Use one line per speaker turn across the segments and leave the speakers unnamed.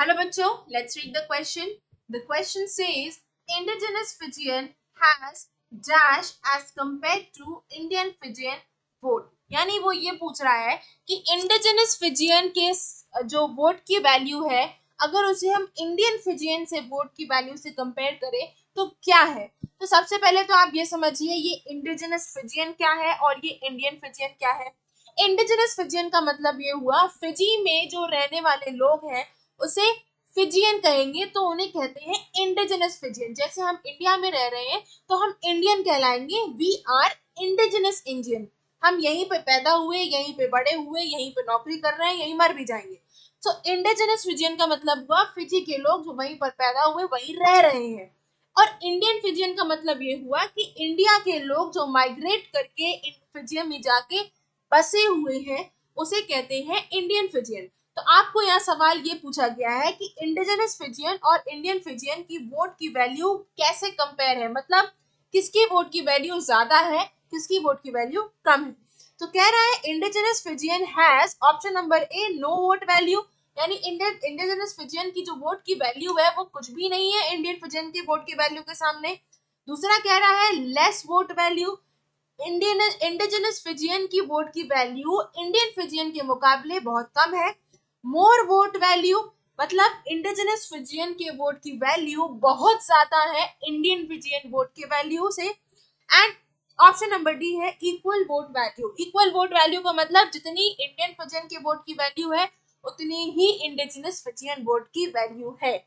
Hello बच्चों, let's read the question. The question says indigenous Fijian has dash as compared to Indian Fijian vote. यानी वो ये पूछ रहा है कि इंडिजिनस फिजियन के जो वोट की वैल्यू है, अगर उसे हम इंडियन फिजियन से वोट की वैल्यू से कंपेयर करें तो क्या है। तो सबसे पहले तो आप ये समझिए ये इंडिजिनस फिजियन क्या है और ये इंडियन फिजियन क्या है। इंडिजिनस फिजियन का मतलब ये हुआ फिजी में जो रहने वाले लोग हैं उसे फिजियन कहेंगे, तो उन्हें कहते हैं इंडिजिनस फिजियन। जैसे हम इंडिया में रह रहे हैं तो हम इंडियन कहलाएंगे, वी आर इंडिजिनस इंडियन। हम यहीं पे पैदा हुए, यहीं पे बड़े हुए, यहीं पे नौकरी कर रहे हैं, यहीं मर भी जाएंगे। तो इंडिजिनस फिजियन का मतलब हुआ फिजी के लोग जो वहीं पर पैदा हुए वहीं रह रहे हैं। और इंडियन फिजियन का मतलब ये हुआ कि इंडिया के लोग जो माइग्रेट करके फिजियन में जाके बसे हुए हैं उसे कहते हैं इंडियन फिजियन। तो आपको यहाँ सवाल ये पूछा गया है कि इंडिजिनस फिजियन और इंडियन फिजियन की वोट की वैल्यू कैसे कंपेयर है, मतलब किसकी वोट की वैल्यू ज्यादा है, किसकी वोट की वैल्यू कम है। तो कह रहा है indigenous Fijian has option number A no vote value, यानी इंडिजिनस फिजियन की जो वोट की वैल्यू है वो कुछ भी नहीं है इंडियन फिजियन की वोट की वैल्यू के सामने। दूसरा कह रहा है less vote value, Indian indigenous Fijian की वोट की वैल्यू इंडियन फिजियन के मुकाबले बहुत कम है। मोर वोट वैल्यू मतलब इंडिजिनस फिजियन के वोट की वैल्यू बहुत ज्यादा है इंडियन फिजियन वोट के वैल्यू से। एंड ऑप्शन नंबर डी है equal vote value. Equal vote value का मतलब जितनी इंडियन फिजियन के वोट की वैल्यू है उतनी ही इंडिजिनस फिजियन वोट की वैल्यू है।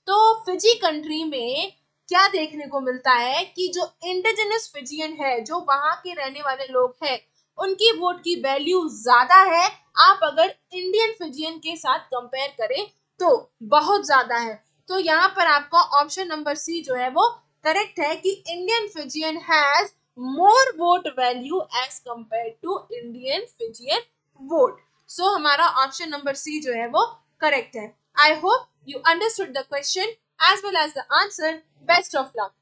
तो फिजी कंट्री में क्या देखने को मिलता है कि जो इंडिजिनस फिजियन है, जो वहां के रहने वाले लोग हैं, उनकी वोट की वैल्यू ज्यादा है। आप अगर इंडियन फिजियन के साथ कंपेयर करें तो बहुत ज्यादा है। तो यहाँ पर आपका ऑप्शन नंबर सी जो है वो करेक्ट है कि Indian Fijian has more vote value as compare to Indian Fijian vote. So हमारा ऑप्शन नंबर सी जो है वो करेक्ट है। I hope you understood the question as well as the answer. Best of luck.